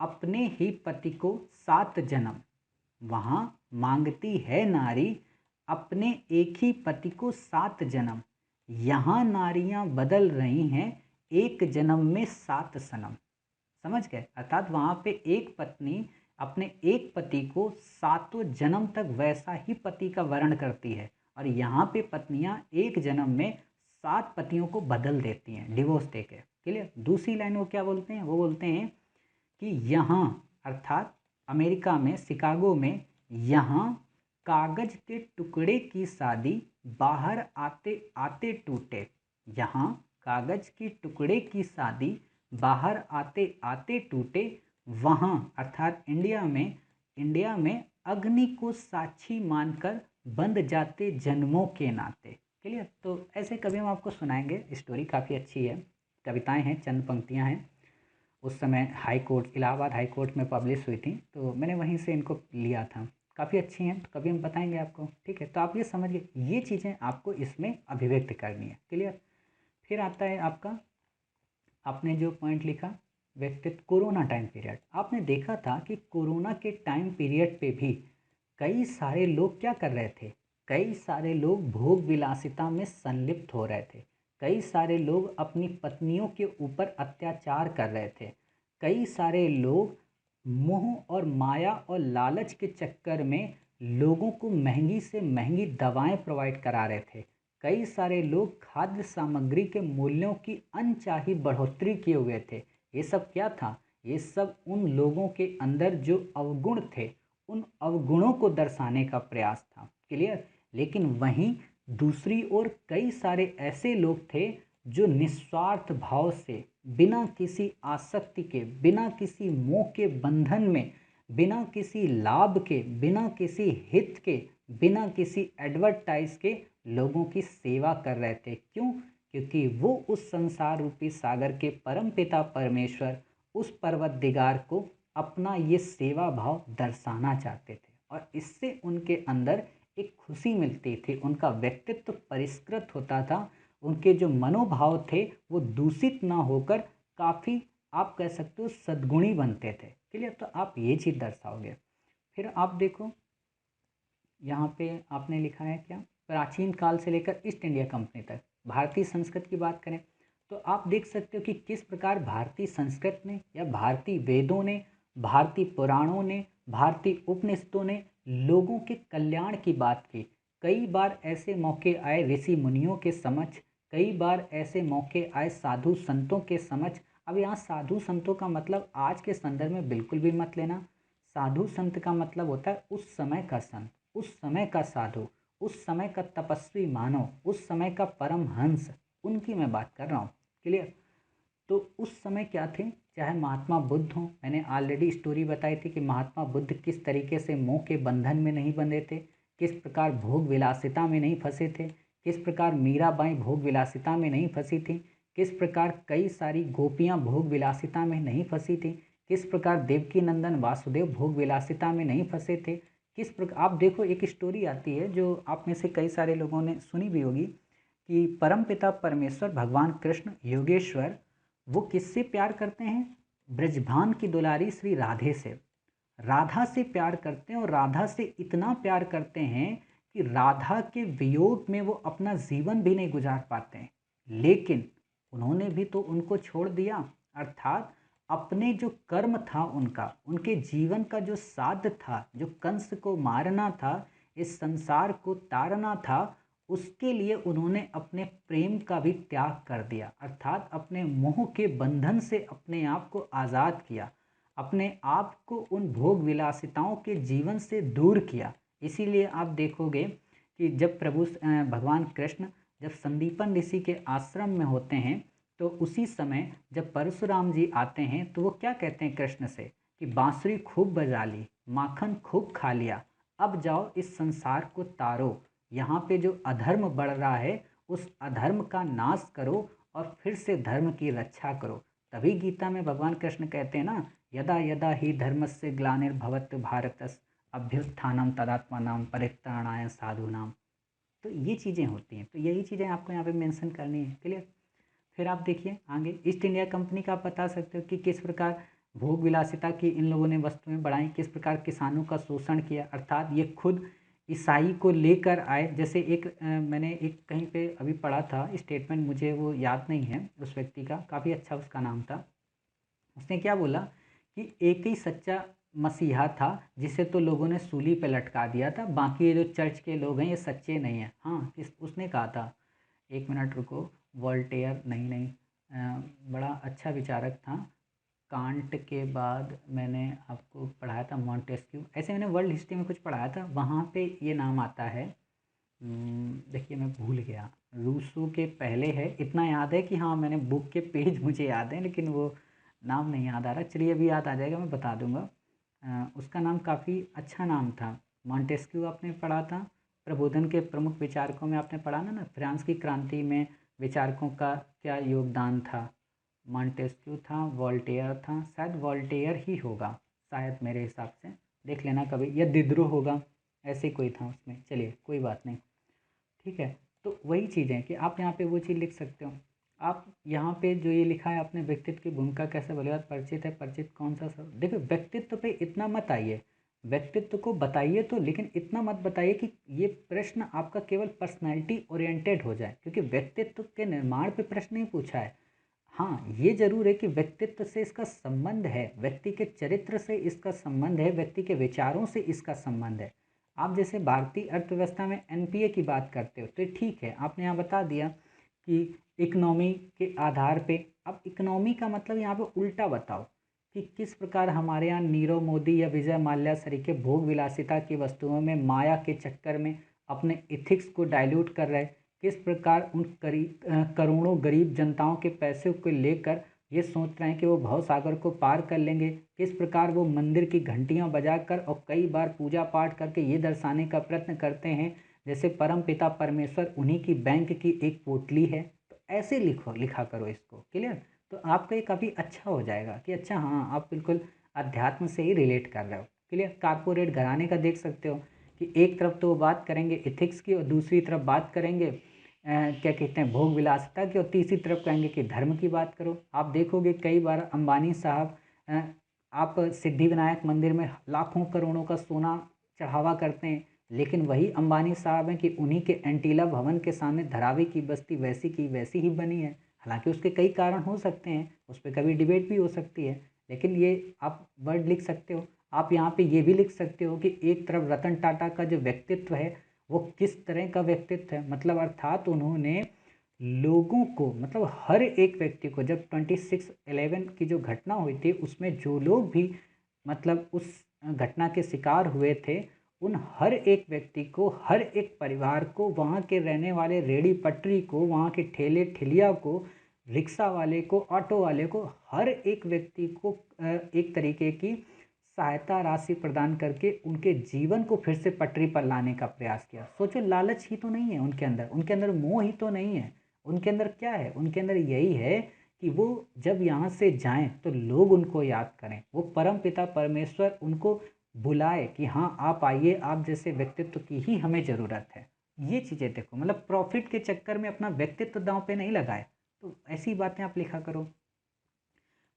अपने ही पति को 7 जन्म, वहाँ मांगती है नारी अपने एक ही पति को 7 जन्म, यहाँ नारियाँ बदल रही हैं एक जन्म में 7 सनम। समझ गए? अर्थात वहाँ पे एक पत्नी अपने एक पति को 7 जन्म तक वैसा ही पति का वर्ण करती है, और यहाँ पे पत्नियाँ एक जन्म में 7 पतियों को बदल देती हैं डिवोर्स देके। क्लियर? दूसरी लाइन वो क्या बोलते हैं? वो बोलते हैं कि यहाँ अर्थात अमेरिका में शिकागो में यहाँ कागज के टुकड़े की शादी बाहर आते आते टूटे, यहाँ कागज के टुकड़े की शादी बाहर आते आते टूटे, वहाँ अर्थात इंडिया में अग्नि को साक्षी मानकर बंध जाते जन्मों के नाते। क्लियर। तो ऐसे कभी हम आपको सुनाएंगे, स्टोरी काफ़ी अच्छी है, कविताएं हैं, चंद पंक्तियां हैं। उस समय high court, Allahabad high court में पब्लिश हुई थी, तो मैंने वहीं से इनको लिया था। काफ़ी अच्छी हैं, तो कभी हम बताएंगे आपको। ठीक है, तो आप ये समझिए, ये चीज़ें आपको इसमें अभिव्यक्त करनी है। क्लियर। फिर आता है आपका, आपने जो पॉइंट लिखा व्यक्तित्व, कोरोना टाइम पीरियड। आपने देखा था कि कोरोना के टाइम पीरियड पे भी कई सारे लोग क्या कर रहे थे, कई सारे लोग भोग विलासिता में संलिप्त हो रहे थे, कई सारे लोग अपनी पत्नियों के ऊपर अत्याचार कर रहे थे, कई सारे लोग मोह और माया और लालच के चक्कर में लोगों को महंगी से महंगी दवाएं प्रोवाइड करा रहे थे, कई सारे लोग खाद्य सामग्री के मूल्यों की अनचाही बढ़ोतरी किए हुए थे। ये सब क्या था, ये सब उन लोगों के अंदर जो अवगुण थे, उन अवगुणों को दर्शाने का प्रयास था। क्लियर। लेकिन वहीं दूसरी ओर कई सारे ऐसे लोग थे जो निस्वार्थ भाव से, बिना किसी आसक्ति के, बिना किसी मोह के बंधन में, बिना किसी लाभ के, बिना किसी हित के, बिना किसी एडवर्टाइज के लोगों की सेवा कर रहे थे। क्यों? क्योंकि वो उस संसार रूपी सागर के परम पिता परमेश्वर, उस पर्वतदिगार को अपना ये सेवा भाव दर्शाना चाहते थे, और इससे उनके अंदर एक खुशी मिलती थी, उनका व्यक्तित्व परिष्कृत होता था, उनके जो मनोभाव थे वो दूषित ना होकर काफ़ी, आप कह सकते हो, सद्गुणी बनते थे। क्लियर। तो आप ये चीज़ दर्शाओगे। फिर आप देखो, यहाँ पे आपने लिखा है क्या, प्राचीन काल से लेकर ईस्ट इंडिया कंपनी तक भारतीय संस्कृत की बात करें, तो आप देख सकते हो कि किस प्रकार भारतीय संस्कृत ने, या भारतीय वेदों ने, भारतीय पुराणों ने, भारतीय उपनिषदों ने लोगों के कल्याण की बात की। कई बार ऐसे मौके आए ऋषि मुनियों के समक्ष, कई बार ऐसे मौके आए साधु संतों के समक्ष। अब यहाँ साधु संतों का मतलब आज के संदर्भ में बिल्कुल भी मत लेना। साधु संत का मतलब होता है उस समय का संत, उस समय का साधु, उस समय का तपस्वी मानव, उस समय का परमहंस, उनकी मैं बात कर रहा हूँ। क्लियर। तो उस समय क्या थे, चाहे महात्मा बुद्ध हों, मैंने ऑलरेडी स्टोरी बताई थी कि महात्मा बुद्ध किस तरीके से मोह के बंधन में नहीं बंधे थे, किस प्रकार भोग विलासिता में नहीं फंसे थे, किस प्रकार मीराबाई भोग विलासिता में नहीं फंसी थी, किस प्रकार कई सारी गोपियाँ भोग विलासिता में नहीं फंसी थी, किस प्रकार देवकी नंदन वासुदेव भोग विलासिता में नहीं फंसे थे, किस प्रकार। आप देखो, एक स्टोरी आती है जो आप में से कई सारे लोगों ने सुनी भी होगी, कि परमपिता परमेश्वर भगवान कृष्ण योगेश्वर, वो किससे प्यार करते हैं, ब्रजभान की दुलारी श्री राधे से, राधा से प्यार करते हैं, और राधा से इतना प्यार करते हैं कि राधा के वियोग में वो अपना जीवन भी नहीं गुजार पाते हैं। लेकिन उन्होंने भी तो उनको छोड़ दिया, अर्थात अपने जो कर्म था उनका, उनके जीवन का जो साध्य था, जो कंस को मारना था, इस संसार को तारना था, उसके लिए उन्होंने अपने प्रेम का भी त्याग कर दिया, अर्थात अपने मोह के बंधन से अपने आप को आज़ाद किया, अपने आप को उन भोग विलासिताओं के जीवन से दूर किया। इसीलिए आप देखोगे कि जब भगवान कृष्ण जब संदीपन ऋषि के आश्रम में होते हैं, तो उसी समय जब परशुराम जी आते हैं, तो वो क्या कहते हैं कृष्ण से, कि बांसुरी खूब बजा ली, माखन खूब खा लिया, अब जाओ इस संसार को तारो, यहाँ पे जो अधर्म बढ़ रहा है उस अधर्म का नाश करो और फिर से धर्म की रक्षा करो। तभी गीता में भगवान कृष्ण कहते हैं ना, यदा यदा ही धर्मस्य ग्लानिर्भवत् भारतस्य अभ्युत्थानम तदात्मानं परित्राणाय साधूनाम। तो ये चीज़ें होती हैं, तो यही चीज़ें आपको यहाँ पे मेंशन करनी है। क्लियर। फिर आप देखिए आगे, ईस्ट इंडिया कंपनी का आप बता सकते हो कि किस प्रकार भोग विलासिता की इन लोगों ने वस्तुएं बढ़ाई, किस प्रकार किसानों का शोषण किया, अर्थात ये खुद ईसाई को लेकर आए। जैसे एक मैंने एक कहीं पे अभी पढ़ा था स्टेटमेंट, मुझे वो याद नहीं है उस व्यक्ति का, काफ़ी अच्छा उसका नाम था। उसने क्या बोला कि एक ही सच्चा मसीहा था जिसे तो लोगों ने सूली पे लटका दिया था, बाकी ये जो चर्च के लोग हैं ये सच्चे नहीं हैं। हाँ, उसने कहा था, एक मिनट रुको, वोल्टेयर नहीं नहीं, बड़ा अच्छा विचारक था। कांट के बाद मैंने आपको पढ़ाया था मॉन्टेस्क्यू, ऐसे मैंने वर्ल्ड हिस्ट्री में कुछ पढ़ाया था, वहाँ पे ये नाम आता है। देखिए मैं भूल गया, रूसो के पहले है, इतना याद है कि हाँ मैंने बुक के पेज मुझे याद है, लेकिन वो नाम नहीं याद आ रहा, चलिए अभी याद आ जाएगा, मैं बता दूंगा। उसका नाम काफ़ी अच्छा नाम था। मॉन्टेस्क्यू आपने पढ़ा था, प्रबोधन के प्रमुख विचारकों में आपने पढ़ा ना फ्रांस की क्रांति में विचारकों का क्या योगदान था। मॉन्टेस्क्यू था, वॉल्टेयर था, शायद वॉल्टेयर ही होगा शायद, मेरे हिसाब से देख लेना कभी, या दिदरो होगा, ऐसे कोई था उसमें। चलिए कोई बात नहीं, ठीक है। तो वही चीज़ है कि आप यहाँ पे वो चीज़ लिख सकते हो। आप यहाँ पे जो ये लिखा है आपने, व्यक्तित्व की भूमिका कैसे बदले, परिचित है, परिचित कौन सा सब, देखो व्यक्तित्व पे इतना मत आइए, व्यक्तित्व को बताइए तो, लेकिन इतना मत बताइए कि ये प्रश्न आपका केवल पर्सनैलिटी ओरिएंटेड हो जाए, क्योंकि व्यक्तित्व के निर्माण पे प्रश्न नहीं पूछा है। हाँ ये जरूर है कि व्यक्तित्व से इसका संबंध है, व्यक्ति के चरित्र से इसका संबंध है, व्यक्ति के विचारों से इसका संबंध है। आप जैसे भारतीय अर्थव्यवस्था में एनपीए की बात करते हो तो ठीक है, आपने यहाँ बता दिया कि इकोनॉमी के आधार पे। अब इकोनॉमी का मतलब यहाँ पे उल्टा बताओ कि किस प्रकार हमारे यहाँ नीरव मोदी या विजय माल्या सरीखे भोग विलासिता की वस्तुओं में माया के चक्कर में अपने इथिक्स को डाइल्यूट कर रहे, किस प्रकार उन करोड़ों गरीब जनताओं के पैसे को लेकर ये सोच रहे हैं कि वो भव सागर को पार कर लेंगे, किस प्रकार वो मंदिर की घंटियां बजाकर और कई बार पूजा पाठ करके ये दर्शाने का प्रयत्न करते हैं जैसे परम पिता परमेश्वर उन्हीं की बैंक की एक पोटली है। तो ऐसे लिखा करो इसको, क्लियर। तो आपका ये काफ़ी अच्छा हो जाएगा कि अच्छा हाँ आप बिल्कुल अध्यात्म से ही रिलेट कर रहे हो, क्लियर। कारपोरेट घराने का देख सकते हो कि एक तरफ तो वो बात करेंगे इथिक्स की और दूसरी तरफ बात करेंगे क्या कहते हैं भोग विलासिता की, और तीसरी तरफ कहेंगे कि धर्म की बात करो। आप देखोगे कई बार अंबानी साहब आप सिद्धिविनायक मंदिर में लाखों करोड़ों का सोना चढ़ावा करते हैं, लेकिन वही अंबानी साहब हैं कि उन्हीं के एंटीला भवन के सामने धरावी की बस्ती वैसी की वैसी ही बनी है। हालांकि उसके कई कारण हो सकते हैं, उस पर कभी डिबेट भी हो सकती है, लेकिन ये आप वर्ड लिख सकते हो। आप यहाँ पे ये भी लिख सकते हो कि एक तरफ रतन टाटा का जो व्यक्तित्व है वो किस तरह का व्यक्तित्व है, मतलब अर्थात उन्होंने लोगों को, मतलब हर एक व्यक्ति को, जब 26/11 की जो घटना हुई थी उसमें जो लोग भी मतलब उस घटना के शिकार हुए थे, उन हर एक व्यक्ति को, हर एक परिवार को, वहाँ के रहने वाले रेड़ी पटरी को, वहाँ के ठेले ठेलिया को, रिक्शा वाले को, ऑटो वाले को, हर एक व्यक्ति को एक तरीके की सहायता राशि प्रदान करके उनके जीवन को फिर से पटरी पर लाने का प्रयास किया। सोचो लालच ही तो नहीं है उनके अंदर मोह ही तो नहीं है, उनके अंदर क्या है, उनके अंदर यही है कि वो जब यहाँ से जाएं तो लोग उनको याद करें, वो परम पिता परमेश्वर उनको बुलाए कि हाँ आप आइए, आप जैसे व्यक्तित्व की ही हमें ज़रूरत है। ये चीज़ें देखो, मतलब प्रॉफिट के चक्कर में अपना व्यक्तित्व दांव पे नहीं लगाए। तो ऐसी बातें आप लिखा करो।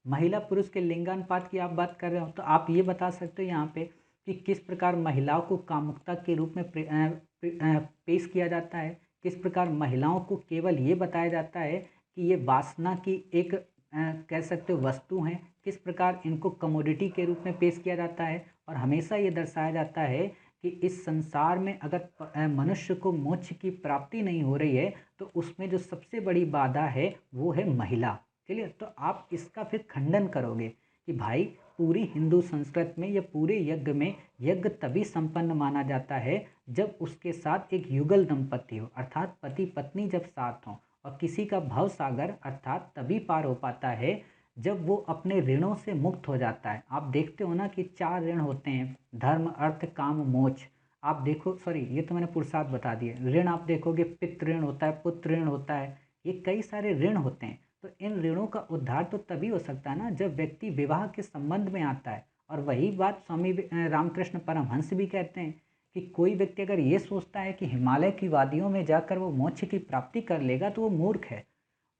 महिला पुरुष के लिंगानुपात की आप बात कर रहे हो तो आप ये बता सकते हो यहाँ पे कि किस प्रकार महिलाओं को कामुकता के रूप में पेश किया जाता है, किस प्रकार महिलाओं को केवल ये बताया जाता है कि ये वासना की एक कह सकते हो वस्तु हैं, किस प्रकार इनको कमोडिटी के रूप में पेश किया जाता है। और हमेशा ये दर्शाया जाता है कि इस संसार में अगर मनुष्य को मोक्ष की प्राप्ति नहीं हो रही है तो उसमें जो सबसे बड़ी बाधा है वो है महिला, क्लियर। तो आप इसका फिर खंडन करोगे कि भाई पूरी हिंदू संस्कृति में या पूरे यज्ञ में यज्ञ तभी संपन्न माना जाता है जब उसके साथ एक युगल दंपति हो, अर्थात पति पत्नी जब साथ हों, और किसी का भव सागर अर्थात तभी पार हो पाता है जब वो अपने ऋणों से मुक्त हो जाता है। आप देखते हो ना कि 4 ऋण होते हैं, धर्म अर्थ काम मोक्ष। आप देखो, सॉरी ये तो मैंने पुरुषार्थ बता दिए, ऋण आप देखोगे पितृ ऋण होता है, पुत्र ऋण होता है, ये कई सारे ऋण होते हैं। तो इन ऋणों का उद्धार तो तभी हो सकता है ना जब व्यक्ति विवाह के संबंध में आता है। और वही बात स्वामी रामकृष्ण परमहंस भी कहते हैं कि कोई व्यक्ति अगर ये सोचता है कि हिमालय की वादियों में जाकर वो मोक्ष की प्राप्ति कर लेगा तो वो मूर्ख है,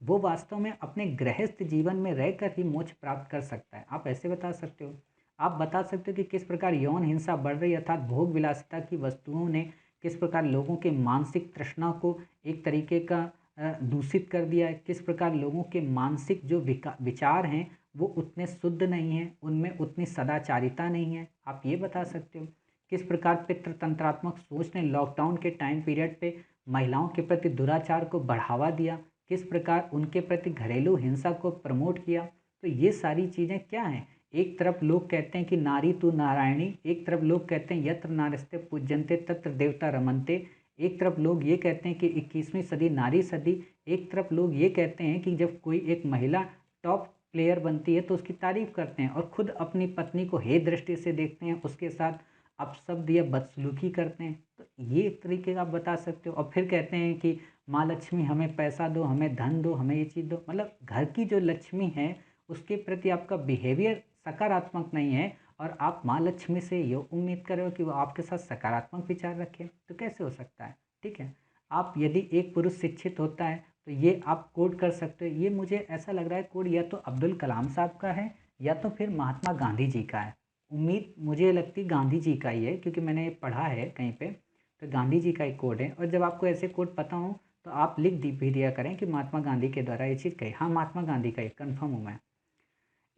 वो वास्तव में अपने गृहस्थ जीवन में रहकर ही मोक्ष प्राप्त कर सकता है। आप ऐसे बता सकते हो। आप बता सकते हो कि किस प्रकार यौन हिंसा बढ़ रही है, अर्थात भोग विलासिता की वस्तुओं ने किस प्रकार लोगों के मानसिक तृष्णा को एक तरीके का दूषित कर दिया है, किस प्रकार लोगों के मानसिक जो विचार हैं वो उतने शुद्ध नहीं हैं, उनमें उतनी सदाचारिता नहीं है। आप ये बता सकते हो। किस प्रकार पितृतंत्रात्मक सोच ने लॉकडाउन के टाइम पीरियड पे महिलाओं के प्रति दुराचार को बढ़ावा दिया, किस प्रकार उनके प्रति घरेलू हिंसा को प्रमोट किया। तो ये सारी चीज़ें क्या हैं, एक तरफ लोग कहते हैं कि नारी तू नारायणी, एक तरफ लोग कहते हैं यत्र नारस्ते पूज्यन्ते तत्र देवता रमन्ते, एक तरफ लोग ये कहते हैं कि 21वीं सदी नारी सदी, एक तरफ लोग ये कहते हैं कि जब कोई एक महिला टॉप प्लेयर बनती है तो उसकी तारीफ़ करते हैं और ख़ुद अपनी पत्नी को हे दृष्टि से देखते हैं, उसके साथ अपशब्द या बदसलूकी करते हैं। तो ये एक तरीके का आप बता सकते हो और फिर कहते हैं कि माँ लक्ष्मी हमें पैसा दो, हमें धन दो, हमें ये चीज़ दो। मतलब घर की जो लक्ष्मी है उसके प्रति आपका बिहेवियर सकारात्मक नहीं है और आप माँ लक्ष्मी से ये उम्मीद कर रहे हो कि वो आपके साथ सकारात्मक विचार रखें, तो कैसे हो सकता है? ठीक है। आप यदि एक पुरुष शिक्षित होता है तो ये आप कोट कर सकते हो। ये मुझे ऐसा लग रहा है कोट या तो अब्दुल कलाम साहब का है या तो फिर महात्मा गांधी जी का है। उम्मीद मुझे लगती गांधी जी का ही है क्योंकि मैंने ये पढ़ा है कहीं पे, तो गांधी जी का एक कोट है। और जब आपको ऐसे कोट पता हो तो आप लिख दी भी दिया करें कि महात्मा गांधी के द्वारा ये चीज़ कही। हाँ, महात्मा गांधी का ही कन्फर्म हूँ मैं।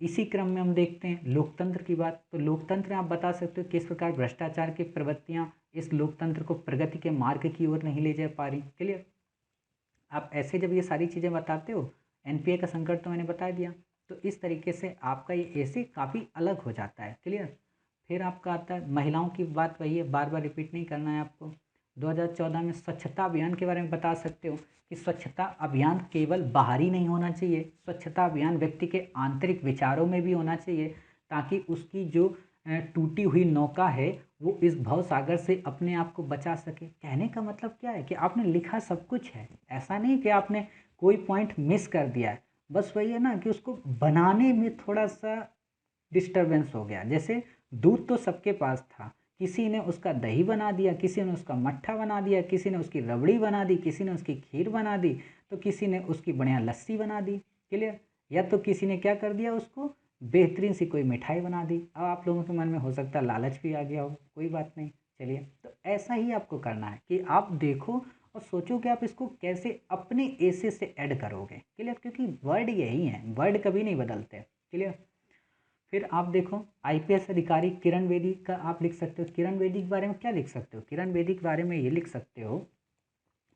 इसी क्रम में हम देखते हैं लोकतंत्र की बात। तो लोकतंत्र में आप बता सकते हो किस प्रकार भ्रष्टाचार की प्रवृत्तियाँ इस लोकतंत्र को प्रगति के मार्ग की ओर नहीं ले जा पा रही। क्लियर? आप ऐसे जब ये सारी चीज़ें बताते हो, एनपीए का संकट तो मैंने बता दिया, तो इस तरीके से आपका ये ऐसे काफ़ी अलग हो जाता है। क्लियर? फिर आपका आता है महिलाओं की बात, वही है, बार बार रिपीट नहीं करना है आपको। 2014 में स्वच्छता अभियान के बारे में बता सकते हो कि स्वच्छता अभियान केवल बाहरी नहीं होना चाहिए, स्वच्छता अभियान व्यक्ति के आंतरिक विचारों में भी होना चाहिए ताकि उसकी जो टूटी हुई नौका है वो इस भव सागर से अपने आप को बचा सके। कहने का मतलब क्या है कि आपने लिखा सब कुछ है, ऐसा नहीं कि आपने कोई पॉइंट मिस कर दिया है। बस वही है ना कि उसको बनाने में थोड़ा सा डिस्टरबेंस हो गया। जैसे दूध तो सबके पास था, किसी ने उसका दही बना दिया, किसी ने उसका मट्ठा बना दिया, किसी ने उसकी रबड़ी बना दी, किसी ने उसकी खीर बना दी, तो किसी ने उसकी बढ़िया लस्सी बना दी। क्लियर? या तो किसी ने क्या कर दिया, उसको बेहतरीन सी कोई मिठाई बना दी। अब आप लोगों के मन में हो सकता है लालच भी आ गया हो, कोई बात नहीं। चलिए, तो ऐसा ही आपको करना है कि आप देखो और सोचो कि आप इसको कैसे अपने ऐसे से ऐड करोगे। क्लियर? क्योंकि वर्ड यही है, वर्ड कभी नहीं बदलते। क्लियर? फिर आप देखो आईपीएस अधिकारी किरण बेदी का आप लिख सकते हो। किरण बेदी के बारे में क्या लिख सकते हो? किरण बेदी के बारे में ये लिख सकते हो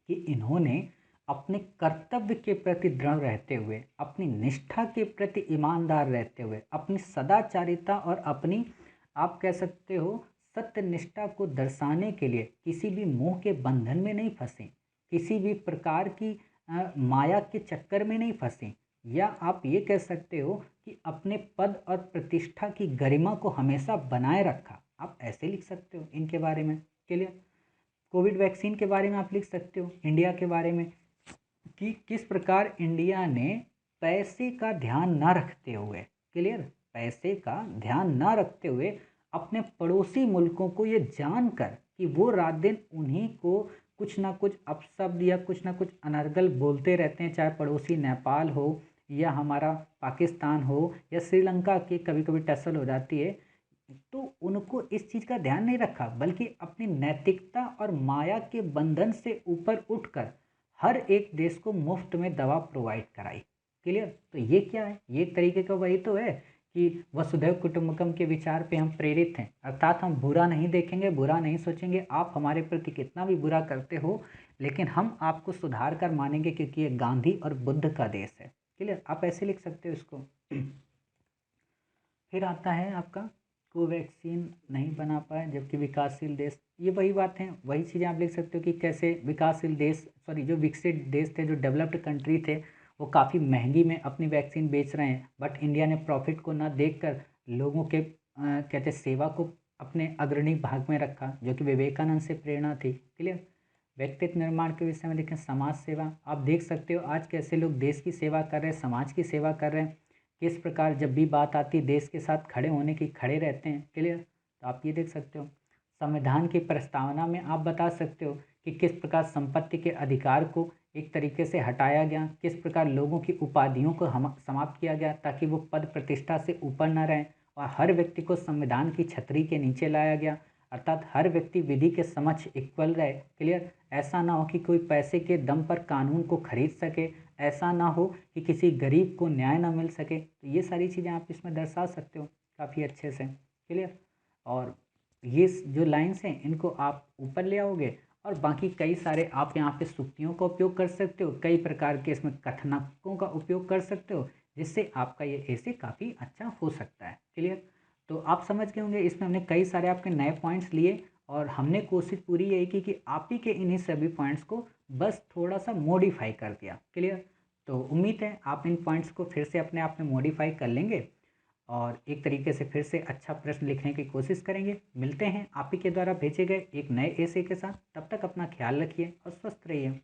कि इन्होंने अपने कर्तव्य के प्रति दृढ़ रहते हुए, अपनी निष्ठा के प्रति ईमानदार रहते हुए, अपनी सदाचारिता और अपनी आप कह सकते हो सत्य निष्ठा को दर्शाने के लिए किसी भी मोह के बंधन में नहीं फंसे, किसी भी प्रकार की माया के चक्कर में नहीं फंसे, या आप ये कह सकते हो कि अपने पद और प्रतिष्ठा की गरिमा को हमेशा बनाए रखा। आप ऐसे लिख सकते हो इनके बारे में। क्लियर? कोविड वैक्सीन के बारे में आप लिख सकते हो इंडिया के बारे में कि किस प्रकार इंडिया ने पैसे का ध्यान न रखते हुए, क्लियर, पैसे का ध्यान न रखते हुए अपने पड़ोसी मुल्कों को ये जानकर कि वो रात दिन उन्हीं को कुछ ना कुछ अपशब्द या कुछ ना कुछ अनर्गल बोलते रहते हैं, चाहे पड़ोसी नेपाल हो या हमारा पाकिस्तान हो या श्रीलंका की कभी कभी टसल हो जाती है, तो उनको इस चीज़ का ध्यान नहीं रखा बल्कि अपनी नैतिकता और माया के बंधन से ऊपर उठकर हर एक देश को मुफ्त में दवा प्रोवाइड कराई। क्लियर? तो ये क्या है? ये एक तरीके का वही तो है कि वसुधैव कुटुंबकम के विचार पे हम प्रेरित हैं, अर्थात हम बुरा नहीं देखेंगे, बुरा नहीं सोचेंगे। आप हमारे प्रति कितना भी बुरा करते हो लेकिन हम आपको सुधार कर मानेंगे क्योंकि ये गांधी और बुद्ध का देश है। क्लियर? आप ऐसे लिख सकते हो इसको। फिर आता है आपका कोवैक्सीन नहीं बना पाए जबकि विकासशील देश, ये वही बात है, वही चीज़ें आप लिख सकते हो कि कैसे विकासशील देश, सॉरी, जो विकसित देश थे, जो डेवलप्ड कंट्री थे, वो काफ़ी महंगी में अपनी वैक्सीन बेच रहे हैं, बट इंडिया ने प्रॉफिट को ना देखकर लोगों के कहते सेवा को अपने अग्रणी भाग में रखा, जो कि विवेकानंद से प्रेरणा थी। क्लियर? व्यक्तित्व निर्माण के विषय में देखें, समाज सेवा, आप देख सकते हो आज कैसे लोग देश की सेवा कर रहे हैं, समाज की सेवा कर रहे हैं, किस प्रकार जब भी बात आती है देश के साथ खड़े होने की खड़े रहते हैं। क्लियर? तो आप ये देख सकते हो। संविधान की प्रस्तावना में आप बता सकते हो कि किस प्रकार संपत्ति के अधिकार को एक तरीके से हटाया गया, किस प्रकार लोगों की उपाधियों को हम समाप्त किया गया ताकि वो पद प्रतिष्ठा से ऊपर न रहें और हर व्यक्ति को संविधान की छतरी के नीचे लाया गया, अर्थात हर व्यक्ति विधि के समक्ष इक्वल रहे। क्लियर? ऐसा ना हो कि कोई पैसे के दम पर कानून को खरीद सके, ऐसा ना हो कि किसी गरीब को न्याय ना मिल सके। तो ये सारी चीज़ें आप इसमें दर्शा सकते हो काफ़ी अच्छे से। क्लियर? और ये जो लाइन्स हैं इनको आप ऊपर ले आओगे और बाकी कई सारे आप यहाँ पे सूक्तियों का उपयोग कर सकते हो, कई प्रकार के इसमें कथनकों का उपयोग कर सकते हो, जिससे आपका ये ऐसे काफ़ी अच्छा हो सकता है। क्लियर? तो आप समझ गए होंगे, इसमें हमने कई सारे आपके नए पॉइंट्स लिए और हमने कोशिश पूरी यही की कि आप ही के इन्हीं सभी पॉइंट्स को बस थोड़ा सा मॉडिफाई कर दिया। क्लियर? तो उम्मीद है आप इन पॉइंट्स को फिर से अपने आप में मॉडिफाई कर लेंगे और एक तरीके से फिर से अच्छा प्रश्न लिखने की कोशिश करेंगे। मिलते हैं आप ही के द्वारा भेजे गए एक नए ऐसे के साथ। तब तक अपना ख्याल रखिए और स्वस्थ रहिए।